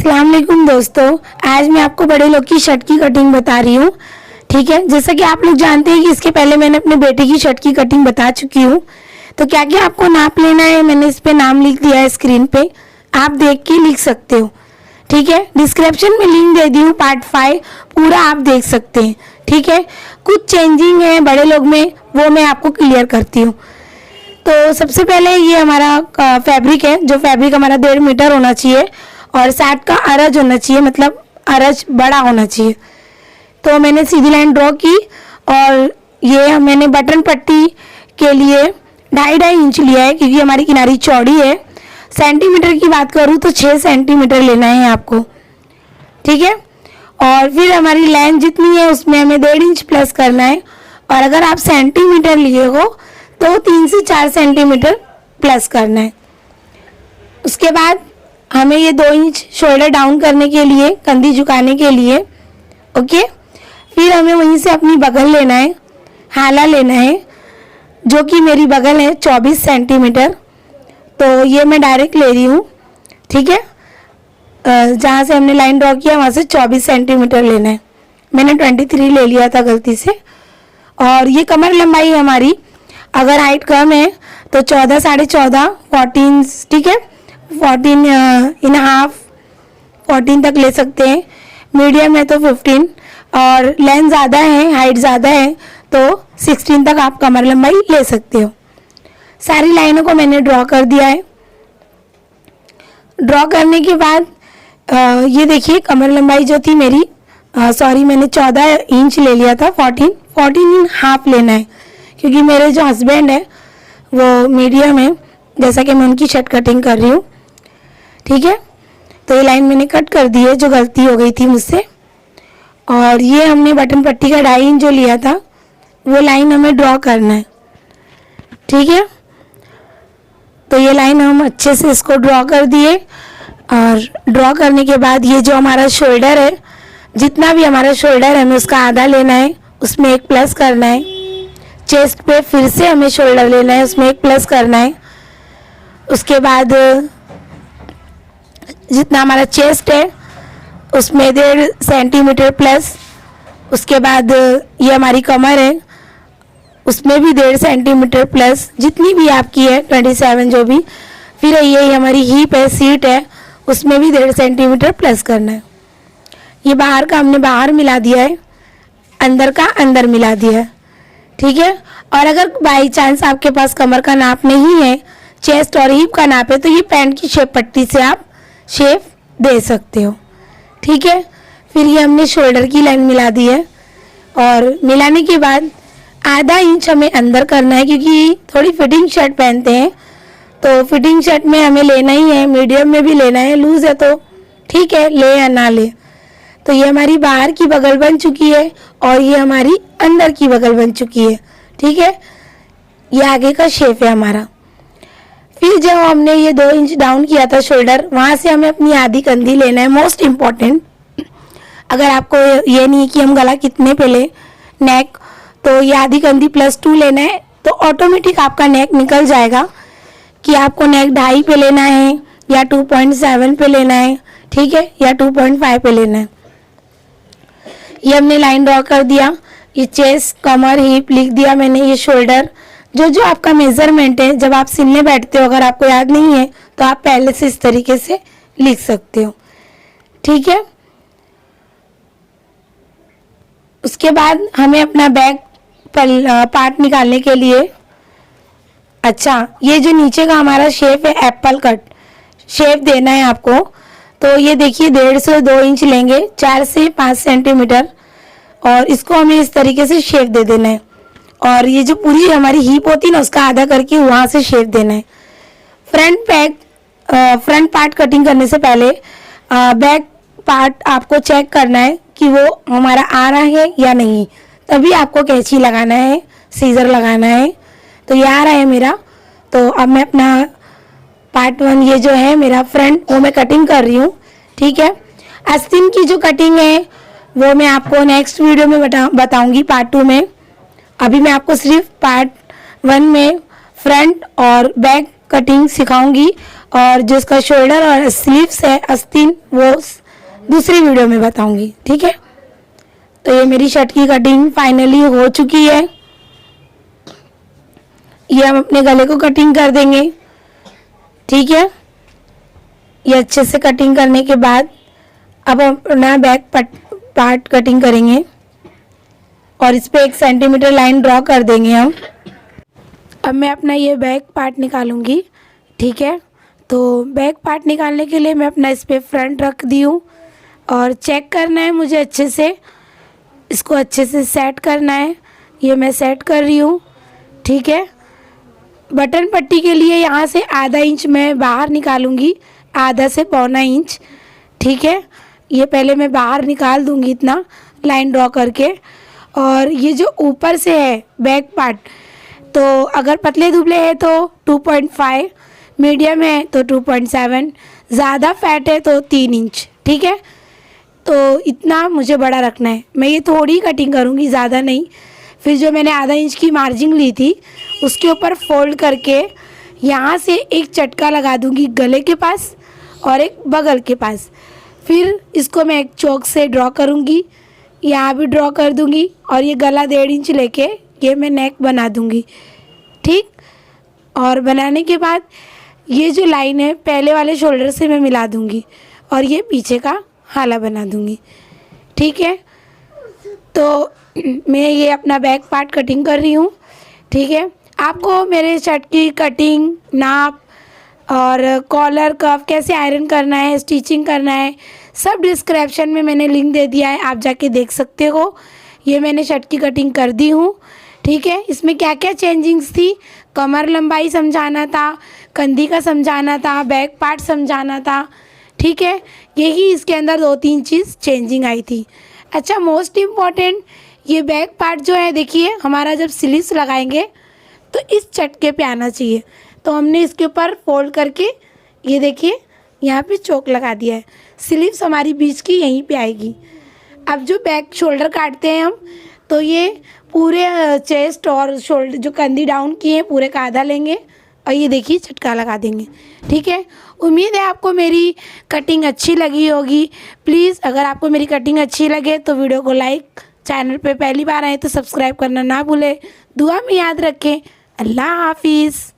अस्सलाम वालेकुम दोस्तों, आज मैं आपको बड़े लोग की शर्ट की कटिंग बता रही हूँ। ठीक है, जैसा कि आप लोग जानते हैं कि इसके पहले मैंने अपने बेटे की शर्ट की कटिंग बता चुकी हूँ। तो क्या क्या आपको नाप लेना है, मैंने इस पे नाम लिख दिया है स्क्रीन पे, आप देख के लिख सकते हो। ठीक है, डिस्क्रिप्शन में लिंक दे दी हूँ, पार्ट 5 पूरा आप देख सकते हैं। ठीक है, कुछ चेंजिंग है बड़े लोग में, वो मैं आपको क्लियर करती हूँ। तो सबसे पहले ये हमारा फैब्रिक है, जो फैब्रिक हमारा 1.5 मीटर होना चाहिए और 60 का अरज होना चाहिए, मतलब अरज बड़ा होना चाहिए। तो मैंने सीधी लाइन ड्रॉ की और ये मैंने बटन पट्टी के लिए 2.5 इंच लिया है, क्योंकि हमारी किनारी चौड़ी है। सेंटीमीटर की बात करूँ तो 6 सेंटीमीटर लेना है आपको। ठीक है, और फिर हमारी लाइन जितनी है उसमें हमें 1.5 इंच प्लस करना है, और अगर आप सेंटीमीटर लिए हो तो 3 से 4 सेंटीमीटर प्लस करना है। उसके बाद हमें ये 2 इंच शोल्डर डाउन करने के लिए, कंधी झुकाने के लिए। ओके, फिर हमें वहीं से अपनी बगल लेना है, हाला लेना है, जो कि मेरी बगल है 24 सेंटीमीटर। तो ये मैं डायरेक्ट ले रही हूँ। ठीक है, जहाँ से हमने लाइन ड्रॉ किया वहाँ से 24 सेंटीमीटर लेना है। मैंने 23 ले लिया था गलती से। और ये कमर लंबाई है हमारी, अगर हाइट कम है तो 14, 14.5, 14, ठीक है, 14.5, 14 तक ले सकते हैं। मीडियम है तो 15, और लेंथ ज़्यादा है, हाइट ज़्यादा है तो 16 तक आप कमर लंबाई ले सकते हो। सारी लाइनों को मैंने ड्रॉ कर दिया है। ड्रॉ करने के बाद ये देखिए कमर लंबाई जो थी मेरी, मैंने 14 इंच ले लिया था, 14.5 लेना है, क्योंकि मेरे जो हस्बैंड है वो मीडियम है, जैसा कि मैं उनकी शर्ट कटिंग कर रही हूँ। ठीक है, तो ये लाइन मैंने कट कर दी है, जो गलती हो गई थी मुझसे। और ये हमने बटन पट्टी का 2.5 इंच जो लिया था, वो लाइन हमें ड्रॉ करना है। ठीक है, तो ये लाइन हम अच्छे से इसको ड्रॉ कर दिए। और ड्रॉ करने के बाद ये जो हमारा शोल्डर है, जितना भी हमारा शोल्डर है हमें उसका आधा लेना है, उसमें 1 प्लस करना है। चेस्ट पे फिर से हमें शोल्डर लेना है, उसमें 1 प्लस करना है। उसके बाद जितना हमारा चेस्ट है उसमें 1.5 सेंटीमीटर प्लस। उसके बाद ये हमारी कमर है, उसमें भी 1.5 सेंटीमीटर प्लस, जितनी भी आपकी है 27 जो भी। फिर ये हमारी हीप है, सीट है, उसमें भी 1.5 सेंटीमीटर प्लस करना है। ये बाहर का हमने बाहर मिला दिया है, अंदर का अंदर मिला दिया है। ठीक है, और अगर बाई चांस आपके पास कमर का नाप नहीं है, चेस्ट और हिप का नाप है, तो ये पैंट की शेप पट्टी से आप शेप दे सकते हो। ठीक है, फिर ये हमने शोल्डर की लाइन मिला दी है, और मिलाने के बाद आधा इंच हमें अंदर करना है, क्योंकि थोड़ी फिटिंग शर्ट पहनते हैं, तो फिटिंग शर्ट में हमें लेना ही है, मीडियम में भी लेना है, लूज़ है तो ठीक है, ले या ना ले। तो ये हमारी बाहर की बगल बन चुकी है और ये हमारी अंदर की बगल बन चुकी है। ठीक है, ये आगे का शेप है हमारा। फिर जब हमने ये 2 इंच डाउन किया था शोल्डर, वहाँ से हमें अपनी आधी कंधी लेना है। मोस्ट इम्पॉर्टेंट, अगर आपको ये नहीं है कि हम गला कितने पे ले, नेक, तो ये आधी कंधी +2 लेना है, तो ऑटोमेटिक आपका नेक निकल जाएगा कि आपको नेक 2.5 पे लेना है या 2.7 पे लेना है। ठीक है, या 2.5 पे लेना है। ये हमने लाइन ड्रॉ कर दिया, ये चेस्ट, कमर, हिप लिख दिया मैंने, ये शोल्डर, जो जो आपका मेजरमेंट है जब आप सिलने बैठते हो, अगर आपको याद नहीं है तो आप पहले से इस तरीके से लिख सकते हो। ठीक है, उसके बाद हमें अपना बैक पार्ट निकालने के लिए, अच्छा, ये जो नीचे का हमारा शेप है, एप्पल कट शेप देना है आपको। तो ये देखिए 1.5 से 2 इंच लेंगे, 4 से 5 सेंटीमीटर, और इसको हमें इस तरीके से शेप दे देना है। और ये जो पूरी हमारी हीप होती है ना, उसका आधा करके वहाँ से शेप देना है। फ्रंट पार्ट कटिंग करने से पहले बैक पार्ट आपको चेक करना है कि वो हमारा आ रहा है या नहीं, तभी आपको कैंची लगाना है, सीजर लगाना है। तो ये आ रहा है मेरा, तो अब मैं अपना पार्ट 1 ये जो है मेरा फ्रंट, वो मैं कटिंग कर रही हूँ। ठीक है, आस्तीन की जो कटिंग है वो मैं आपको नेक्स्ट वीडियो में बताऊंगी, पार्ट 2 में। अभी मैं आपको सिर्फ पार्ट 1 में फ्रंट और बैक कटिंग सिखाऊंगी, और जो इसका शोल्डर और स्लीव्स है आस्तीन वो दूसरी वीडियो में बताऊंगी, ठीक है। तो ये मेरी शर्ट की कटिंग फाइनली हो चुकी है। ये हम अपने गले को कटिंग कर देंगे, ठीक है। ये अच्छे से कटिंग करने के बाद अब हम अपना बैक पार्ट कटिंग करेंगे और इस पे 1 सेंटीमीटर लाइन ड्रॉ कर देंगे हम। अब मैं अपना ये बैक पार्ट निकालूंगी, ठीक है। तो बैक पार्ट निकालने के लिए मैं अपना इस पे फ्रंट रख दी हूँ और चेक करना है मुझे अच्छे से, इसको अच्छे से सेट करना है। ये मैं सेट कर रही हूँ, ठीक है। बटन पट्टी के लिए यहाँ से आधा इंच मैं बाहर निकालूंगी, आधा से पौना इंच, ठीक है। ये पहले मैं बाहर निकाल दूंगी इतना लाइन ड्रॉ करके। और ये जो ऊपर से है बैक पार्ट, तो अगर पतले दुबले है तो 2.5, मीडियम है तो 2.7, ज़्यादा फैट है तो 3 इंच, ठीक है। तो इतना मुझे बड़ा रखना है। मैं ये थोड़ी कटिंग करूँगी, ज़्यादा नहीं। फिर जो मैंने आधा इंच की मार्जिन ली थी उसके ऊपर फोल्ड करके यहाँ से एक चटका लगा दूँगी गले के पास और एक बगल के पास। फिर इसको मैं एक चौक से ड्रॉ करूँगी, यहाँ भी ड्रॉ कर दूँगी और ये गला 1.5 इंच लेके ये मैं नेक बना दूँगी, ठीक। और बनाने के बाद ये जो लाइन है पहले वाले शोल्डर से मैं मिला दूँगी और ये पीछे का हाला बना दूँगी, ठीक है। तो मैं ये अपना बैक पार्ट कटिंग कर रही हूँ, ठीक है। आपको मेरे शर्ट की कटिंग, नाप और कॉलर कफ कैसे आयरन करना है, स्टिचिंग करना है, सब डिस्क्रिप्शन में मैंने लिंक दे दिया है, आप जाके देख सकते हो। ये मैंने शर्ट की कटिंग कर दी हूँ, ठीक है। इसमें क्या क्या चेंजिंग्स थी, कमर लंबाई समझाना था, कंधी का समझाना था, बैक पार्ट समझाना था, ठीक है। यही इसके अंदर 2-3 चीज़ चेंजिंग आई थी। अच्छा, मोस्ट इम्पॉर्टेंट ये बैक पार्ट जो है, देखिए हमारा जब स्लीव्स लगाएंगे तो इस चटके पे आना चाहिए। तो हमने इसके ऊपर फोल्ड करके ये देखिए यहाँ पे चोक लगा दिया है, स्लीव्स हमारी बीच की यहीं पे आएगी। अब जो बैक शोल्डर काटते हैं हम, तो ये पूरे चेस्ट और शोल्डर जो कंधी डाउन किए हैं पूरे का आधा लेंगे और ये देखिए चटका लगा देंगे, ठीक है। उम्मीद है आपको मेरी कटिंग अच्छी लगी होगी। प्लीज़ अगर आपको मेरी कटिंग अच्छी लगे तो वीडियो को लाइक, चैनल पे पहली बार आए तो सब्सक्राइब करना ना भूलें। दुआ में याद रखें। अल्लाह हाफिज़।